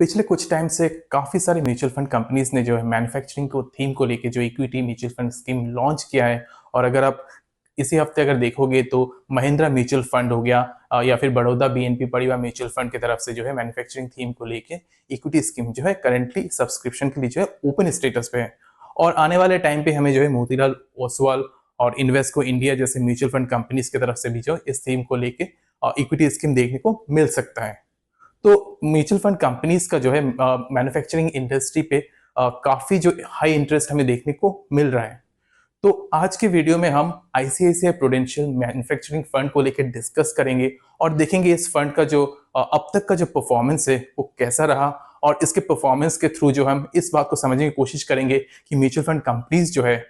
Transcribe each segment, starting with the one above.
पिछले कुछ टाइम से काफ़ी सारे म्यूचुअल फंड कंपनीज ने जो है मैन्युफैक्चरिंग को थीम को लेके जो equity mutual fund scheme launch किया है। और अगर आप इसी हफ्ते अगर देखोगे तो महिंद्रा म्यूचुअल फंड हो गया या फिर बड़ौदा बीएनपी परिवार म्यूचुअल फंड की तरफ से जो है मैन्युफैक्चरिंग थीम को लेके इक्विटी स्कीम जो है करंटली सब्सक्रिप्शन के लिए जो है ओपन स्टेटस पे है। और आने वाले टाइम पे हमें जो है मोतीलाल ओसवाल और इन्वेस्को इंडिया जैसे म्यूचुअल फंड कंपनीज की तरफ से भी जो इस थीम को लेके इक्विटी स्कीम देखने को मिल सकता है। तो म्यूचुअल फंड कंपनीज का जो है मैन्युफैक्चरिंग इंडस्ट्री पे काफी जो हाई इंटरेस्ट हमें देखने को मिल रहा है। तो आज के वीडियो में हम आईसीआईसीआई प्रूडेंशियल मैन्युफैक्चरिंग फंड को लेकर डिस्कस करेंगे और देखेंगे इस फंड का जो अब तक का जो परफॉर्मेंस है वो कैसा रहा। और इसके परफॉर्मेंस के थ्रू जो हम इस बात को समझने की कोशिश करेंगे कि म्यूचुअल फंड कंपनीज जो है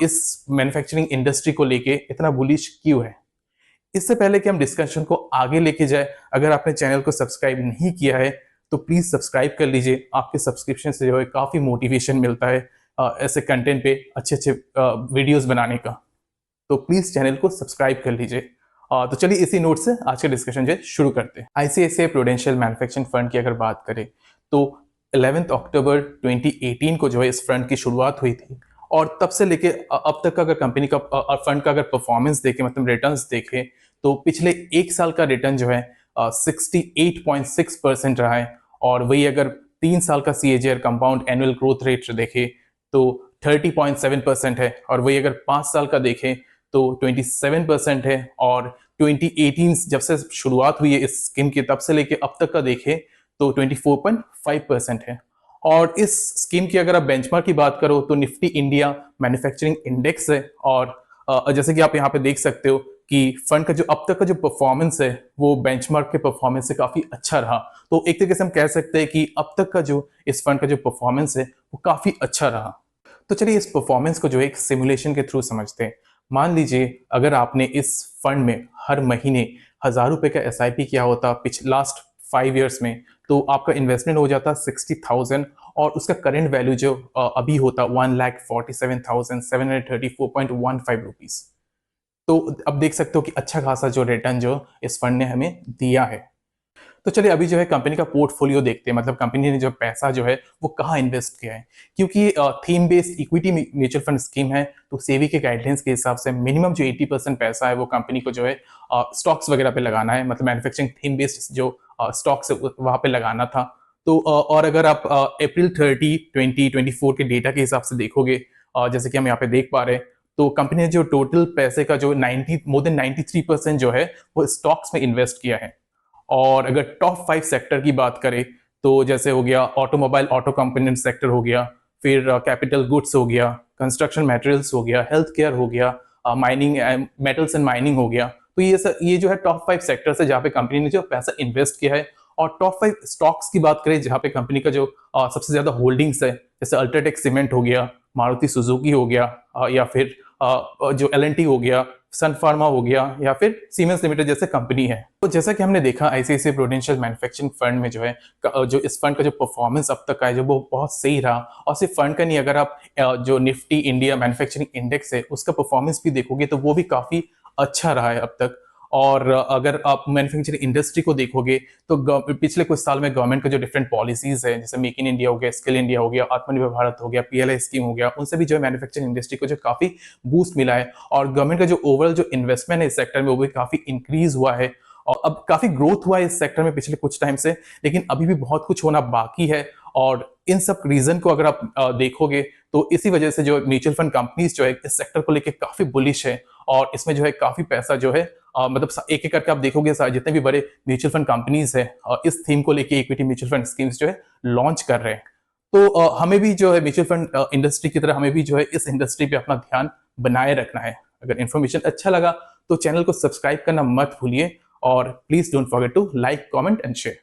इस मैन्युफैक्चरिंग इंडस्ट्री को लेके इतना बुलिश क्यों है। इससे पहले कि हम डिस्कशन को आगे लेके जाए, अगर आपने चैनल को सब्सक्राइब नहीं किया है तो प्लीज सब्सक्राइब कर लीजिए। आपके सब्सक्रिप्शन से जो है काफी मोटिवेशन मिलता है ऐसे कंटेंट पे अच्छे अच्छे वीडियोस बनाने का। तो प्लीज चैनल को सब्सक्राइब कर लीजिए। तो चलिए इसी नोट से आज का डिस्कशन जो है शुरू करते हैं। आईसीआईसीआई प्रूडेंशियल मैन्युफैक्चरिंग फंड की अगर बात करें तो 11 अक्टूबर 2018 को जो है इस फंड की शुरुआत हुई थी। और तब से लेके अब तक का अगर कंपनी का फंड का अगर परफॉर्मेंस देखें, मतलब रिटर्न्स देखें, तो पिछले एक साल का रिटर्न जो है 68.6% रहा है। और वही अगर 3 साल का CAGR compound annual growth rate देखें तो 30.7% है। और वही अगर 5 साल का देखें तो 27% है। और 2018 जब से शुरुआत हुई है इस स्कीम की तब से लेके अब तक का देखें तो 24.5% है। और इस स्कीम की अगर आप बेंचमार्क की बात करो तो निफ्टी इंडिया मैन्युफैक्चरिंग इंडेक्स है। और जैसे कि आप यहाँ पे देख सकते हो कि फंड का जो अब तक का जो परफॉर्मेंस है वो बेंचमार्क के परफॉर्मेंस से काफी अच्छा रहा। तो एक तरीके से हम कह सकते हैं कि अब तक का जो इस फंड का जो परफॉर्मेंस है वो काफी अच्छा रहा। तो चलिए इस परफॉर्मेंस को जो एक सिमुलेशन के थ्रू समझते हैं। मान लीजिए अगर आपने इस फंड में हर महीने 1000 रुपए का एसआईपी किया होता पिछले लास्ट 5 ईयर्स में, तो आपका इन्वेस्टमेंट हो जाता 60,000 और उसका करंट वैल्यू जो अभी होता 1,47,734.15 रुपीज। तो अब देख सकते हो कि अच्छा खासा जो रिटर्न जो इस फंड ने हमें दिया है। तो चलिए अभी जो है कंपनी का पोर्टफोलियो देखते हैं, मतलब कंपनी ने जो पैसा जो है वो कहाँ इन्वेस्ट किया है। क्योंकि theme based equity mutual fund scheme है तो सेबी के गाइडलाइंस के हिसाब से मिनिमम जो 80% पैसा है वो कंपनी को जो है स्टॉक्स वगैरह पे लगाना है, मतलब मैन्युफैक्चरिंग थीम बेस्ड जो स्टॉक्स है वहां पे लगाना था। तो और अगर आप अप्रैल 30 2024 के डेटा के हिसाब से देखोगे, जैसे कि हम यहाँ पे देख पा रहे हैं, तो कंपनी ने जो टोटल पैसे का जो 90 मोर देन 93% जो है वो स्टॉक्स में इन्वेस्ट किया है। और अगर टॉप 5 सेक्टर की बात करें तो जैसे हो गया ऑटोमोबाइल ऑटो कंपोनेंट सेक्टर हो गया, फिर कैपिटल गुड्स हो गया, कंस्ट्रक्शन मटेरियल्स हो गया, हेल्थ केयर हो गया, माइनिंग मेटल्स एंड माइनिंग हो गया। तो ये जो है टॉप 5 सेक्टर्स है जहाँ पे कंपनी ने जो पैसा इन्वेस्ट किया है। और टॉप 5 स्टॉक्स की बात करें जहाँ पे कंपनी का जो सबसे ज्यादा होल्डिंग्स है, जैसे अल्ट्राटेक सीमेंट हो गया, मारुति सुजुकी हो गया, या फिर जो एल हो गया, सन फार्मा हो गया, या फिर सीमेंस लिमिटेड जैसे कंपनी है। तो जैसा कि हमने देखा आईसीआईसीआई प्रूडेंशियल मैन्युफैक्चरिंग फंड में जो है जो इस फंड का जो परफॉर्मेंस अब तक का है जो वो बहुत सही रहा। और सिर्फ फंड का नहीं, अगर आप जो निफ्टी इंडिया मैन्युफैक्चरिंग इंडेक्स है उसका परफॉर्मेंस भी देखोगे तो वो भी काफी अच्छा रहा है अब तक। और अगर आप मैन्युफैक्चरिंग इंडस्ट्री को देखोगे तो पिछले कुछ साल में गवर्नमेंट का जो डिफरेंट पॉलिसीज है, जैसे मेक इन इंडिया हो गया, स्किल इंडिया हो गया, आत्मनिर्भर भारत हो गया, पीएलआई स्कीम हो गया, उनसे भी जो है मैन्युफैक्चरिंग इंडस्ट्री को जो काफी बूस्ट मिला है। और गवर्नमेंट का जो ओवरऑल जो इन्वेस्टमेंट है इस सेक्टर में वो भी काफी इंक्रीज हुआ है। और अब काफी ग्रोथ हुआ है इस सेक्टर में पिछले कुछ टाइम से, लेकिन अभी भी बहुत कुछ होना बाकी है। और इन सब रीजन को अगर आप देखोगे तो इसी वजह से जो म्यूचुअल फंड कंपनीज जो है इस सेक्टर को लेकर काफी बुलिश है। और इसमें जो है काफी पैसा जो है मतलब एक एक करके आप देखोगे जितने भी बड़े म्यूचुअल फंड कंपनीज है इस थीम को लेके इक्विटी म्यूचुअल फंड स्कीम्स जो है लॉन्च कर रहे हैं। तो हमें भी जो है म्यूचुअल फंड इंडस्ट्री की तरह हमें भी जो है इस इंडस्ट्री पे अपना ध्यान बनाए रखना है। अगर इन्फॉर्मेशन अच्छा लगा तो चैनल को सब्सक्राइब करना मत भूलिए और please don't forget to like, comment and share.